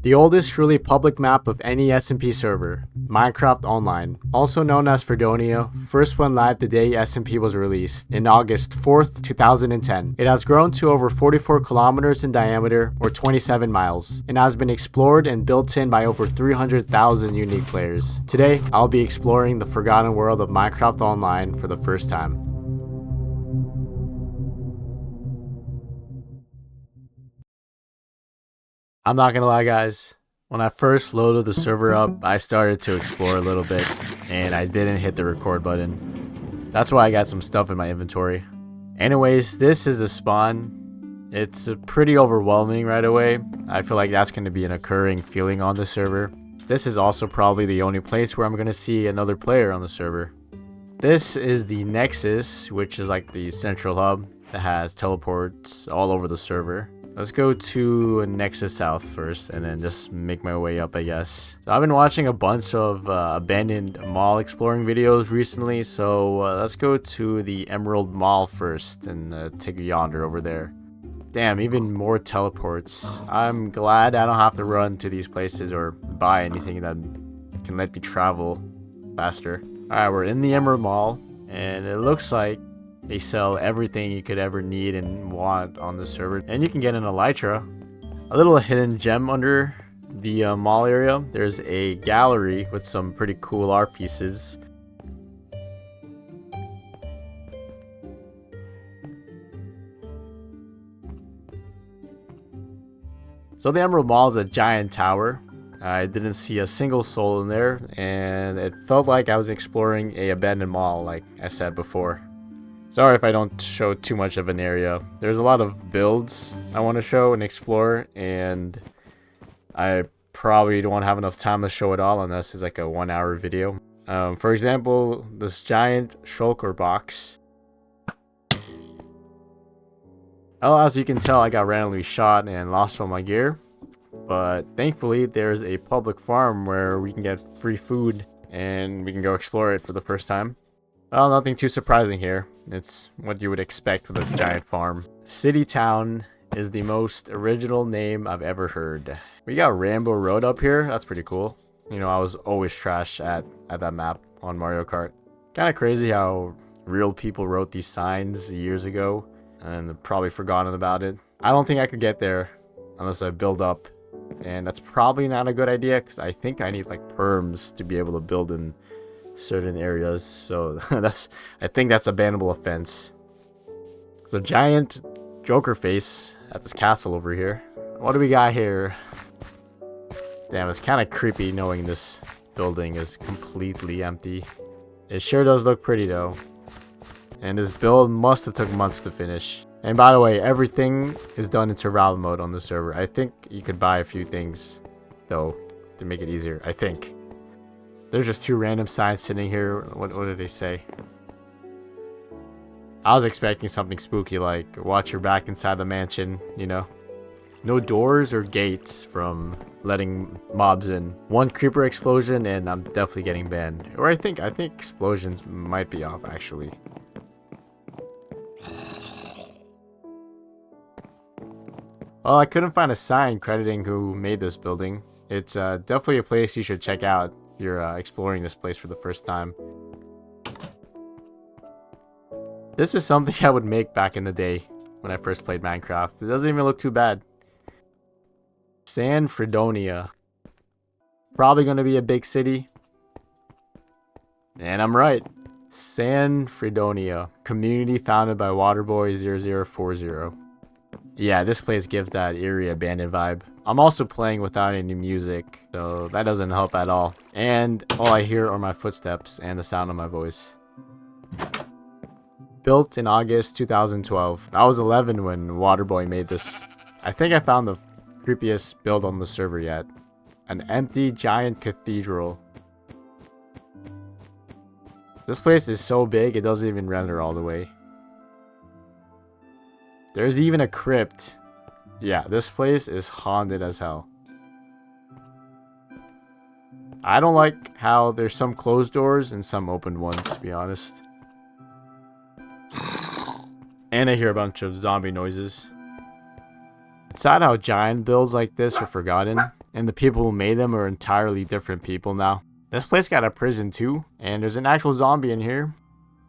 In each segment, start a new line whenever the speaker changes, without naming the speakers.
The oldest truly public map of any SMP server, Minecraft Online, also known as Fredonia, first went live the day SMP was released, in August 4th, 2010. It has grown to over 44 kilometers in diameter, or 27 miles, and has been explored and built in by over 300,000 unique players. Today, I'll be exploring the forgotten world of Minecraft Online for the first time. I'm not gonna lie, guys. When I first loaded the server up, I started to explore a little bit, and I didn't hit the record button. That's why I got some stuff in my inventory. Anyways, this is the spawn. It's pretty overwhelming right away. I feel like that's gonna be an occurring feeling on the server. This is also probably the only place where I'm gonna see another player on the server. This is the Nexus, which is like the central hub that has teleports all over the server. Let's go to Nexus South first and then just make my way up, I guess. So I've been watching a bunch of abandoned mall exploring videos recently, so let's go to the Emerald Mall first and take a yonder over there. Damn, even more teleports. I'm glad I don't have to run to these places or buy anything that can let me travel faster. Alright, we're in the Emerald Mall, and it looks like they sell everything you could ever need and want on the server. And you can get an elytra. A little hidden gem under the mall area. There's a gallery with some pretty cool art pieces. So the Emerald Mall is a giant tower. I didn't see a single soul in there, and it felt like I was exploring a abandoned mall, like I said before. Sorry if I don't show too much of an area. There's a lot of builds I want to show and explore, and I probably don't have enough time to show it all unless it's like a 1-hour video. For example, this giant shulker box. Well, as you can tell, I got randomly shot and lost all my gear. But thankfully, there's a public farm where we can get free food and we can go explore it for the first time. Well, nothing too surprising here. It's what you would expect with a giant farm. City Town is the most original name I've ever heard. We got Rainbow Road up here. That's pretty cool. You know, I was always trash at that map on Mario Kart. Kind of crazy how real people wrote these signs years ago and probably forgotten about it. I don't think I could get there unless I build up. And that's probably not a good idea because I think I need like perms to be able to build in certain areas, so I think that's a bannable offense. So giant Joker face at this castle over here. What do we got here? Damn, it's kind of creepy knowing this building is completely empty. It sure does look pretty though, and this build must have took months to finish. And by the way, everything is done in survival mode on the server. I think you could buy a few things though to make it easier, I think. There's just two random signs sitting here. What did they say? I was expecting something spooky like watch your back inside the mansion, you know. No doors or gates from letting mobs in. One creeper explosion and I'm definitely getting banned. Or I think explosions might be off actually. Well, I couldn't find a sign crediting who made this building. It's definitely a place you should check out if you're exploring this place for the first time. This is something I would make back in the day when I first played Minecraft. It doesn't even look too bad. San Fredonia. Probably going to be a big city. And I'm right. San Fredonia. Community founded by Waterboy0040. Yeah, this place gives that eerie abandoned vibe. I'm also playing without any music, so that doesn't help at all. And all I hear are my footsteps and the sound of my voice. Built in August 2012. I was 11 when Waterboy made this. I think I found the creepiest build on the server yet. An empty giant cathedral. This place is so big it doesn't even render all the way. There's even a crypt. Yeah, this place is haunted as hell. I don't like how there's some closed doors and some open ones, to be honest. And I hear a bunch of zombie noises. It's sad how giant builds like this are forgotten, and the people who made them are entirely different people now. This place got a prison too, and there's an actual zombie in here.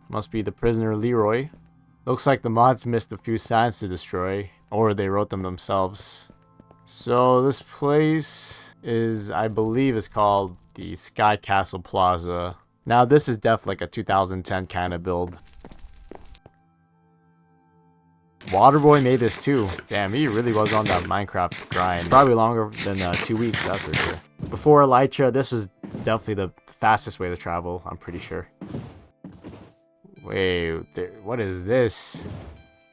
Must be the prisoner Leroy. Looks like the mods missed a few signs to destroy, or they wrote them themselves. So this place is, I believe, is called the Sky Castle Plaza. Now this is definitely like a 2010 kind of build. Waterboy made this too. Damn, he really was on that Minecraft grind. Probably longer than 2 weeks, that's for sure. Before Elytra, this was definitely the fastest way to travel, I'm pretty sure. Wait, what is this?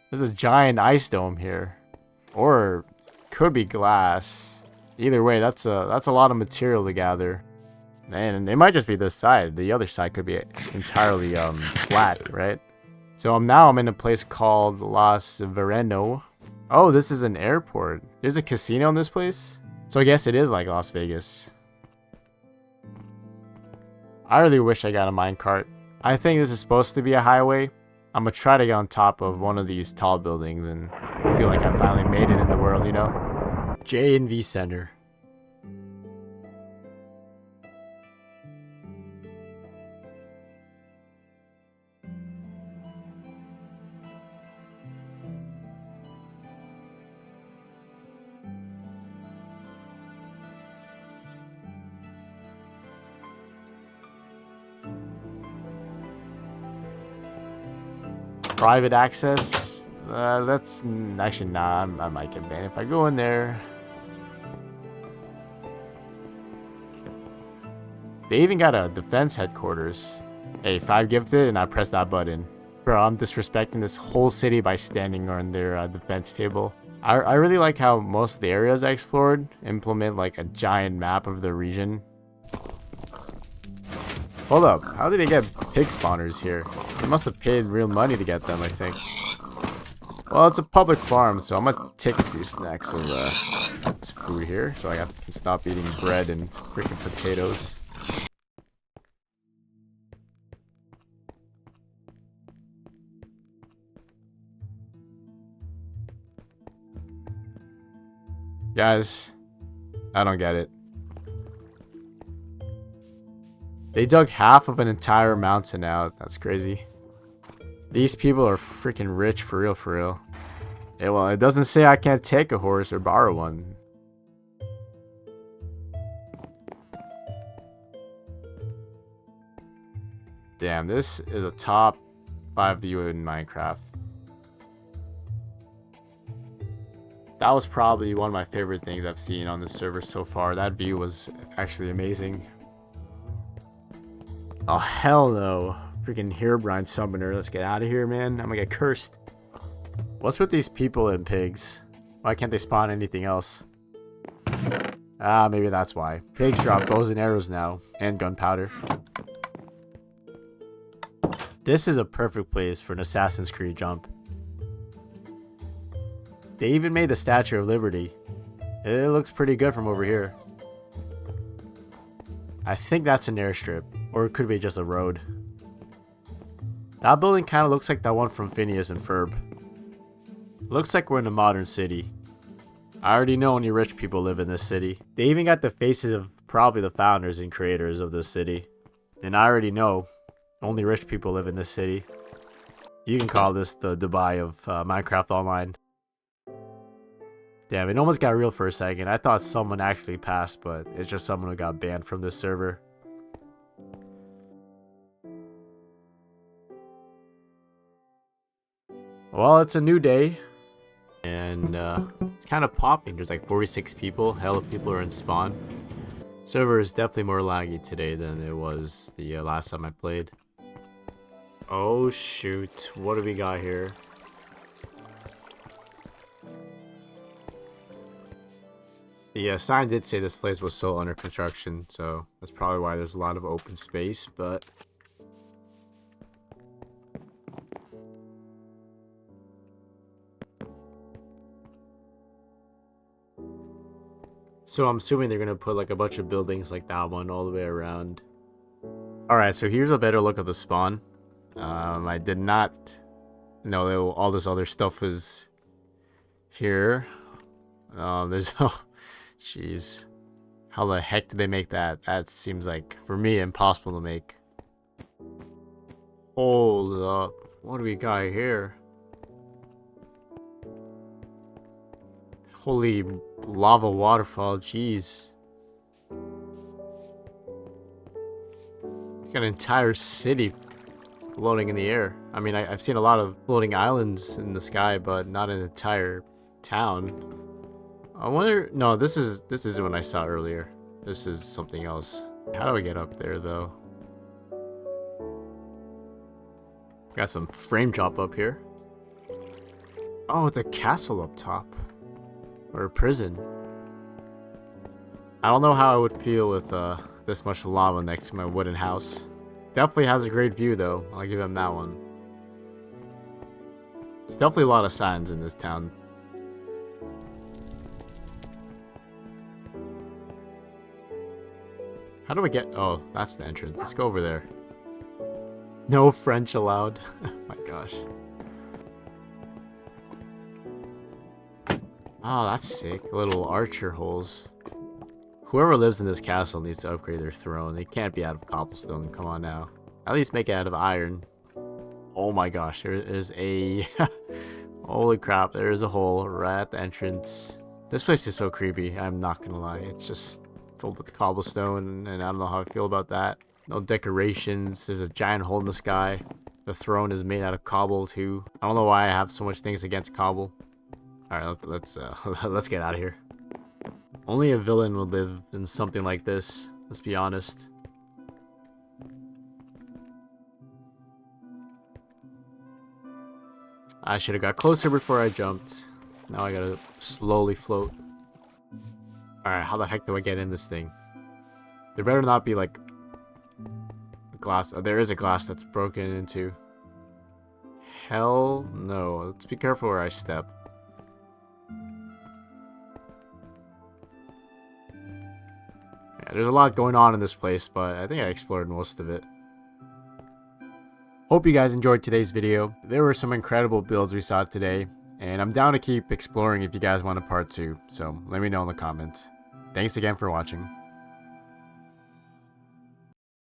There's a giant ice dome here. Or could be glass. Either way, that's a lot of material to gather. And it might just be this side. The other side could be entirely flat, right? So now I'm in a place called Las Vereno. Oh, this is an airport. There's a casino in this place? So I guess it is like Las Vegas. I really wish I got a minecart. I think this is supposed to be a highway. I'm gonna try to get on top of one of these tall buildings and feel like I finally made it in the world, you know? J&V Center. Private access. That's actually nah. I might get banned if I go in there. They even got a defense headquarters. Hey, 5 gifted, and I press that button. Bro, I'm disrespecting this whole city by standing on their defense table. I really like how most of the areas I explored implement like a giant map of the region. Hold up, how did they get pig spawners here? They must have paid real money to get them, I think. Well, it's a public farm, so I'm gonna take a few snacks of this food here, so I can stop eating bread and freaking potatoes. Guys, I don't get it. They dug half of an entire mountain out. That's crazy. These people are freaking rich for real, for real. Yeah, well, it doesn't say I can't take a horse or borrow one. Damn, this is a top 5 view in Minecraft. That was probably one of my favorite things I've seen on this server so far. That view was actually amazing. Oh, hell no. Freaking Herobrine summoner. Let's get out of here, man. I'm gonna get cursed. What's with these people and pigs? Why can't they spawn anything else? Ah, maybe that's why. Pigs drop bows and arrows now. And gunpowder. This is a perfect place for an Assassin's Creed jump. They even made the Statue of Liberty. It looks pretty good from over here. I think that's an airstrip. Or it could be just a road. That building kind of looks like that one from Phineas and Ferb. Looks like we're in a modern city. I already know only rich people live in this city. They even got the faces of probably the founders and creators of this city. And I already know only rich people live in this city. You can call this the Dubai of Minecraft Online. Damn, it almost got real for a second. I thought someone actually passed, but it's just someone who got banned from this server. Well, it's a new day, and it's kind of popping. There's like 46 people. Hell of people are in spawn. Server is definitely more laggy today than it was the last time I played. Oh shoot, what do we got here? The sign did say this place was still under construction, so that's probably why there's a lot of open space, but... So I'm assuming they're going to put like a bunch of buildings like that one all the way around. Alright, so here's a better look of the spawn. I did not No, all this other stuff is here. There's oh, jeez. How the heck did they make that? That seems like, for me, impossible to make. Hold up. What do we got here? Holy lava waterfall, jeez. Got an entire city floating in the air. I mean, I've seen a lot of floating islands in the sky, but not an entire town. I wonder... No, this isn't what I saw earlier. This is something else. How do I get up there, though? Got some frame drop up here. Oh, it's a castle up top. Or a prison. I don't know how I would feel with this much lava next to my wooden house. Definitely has a great view, though. I'll give him that one. There's definitely a lot of signs in this town. How do we get... Oh, that's the entrance. Let's go over there. No French allowed. Oh my gosh. Oh, that's sick. Little archer holes. Whoever lives in this castle needs to upgrade their throne. They can't be out of cobblestone. Come on now. At least make it out of iron. Oh my gosh. There's a... Holy crap. There's a hole right at the entrance. This place is so creepy. I'm not gonna lie. It's just filled with cobblestone, and I don't know how I feel about that. No decorations. There's a giant hole in the sky. The throne is made out of cobble too. I don't know why I have so much things against cobble. Alright, let's get out of here. Only a villain would live in something like this, let's be honest. I should have got closer before I jumped. Now I gotta slowly float. Alright, how the heck do I get in this thing? There better not be like a glass. Oh, there is a glass that's broken into. Hell no. Let's be careful where I step. Yeah, there's a lot going on in this place, but I think I explored most of it. Hope you guys enjoyed today's video. There were some incredible builds we saw today, and I'm down to keep exploring if you guys want a part 2, so let me know in the comments. Thanks again for watching.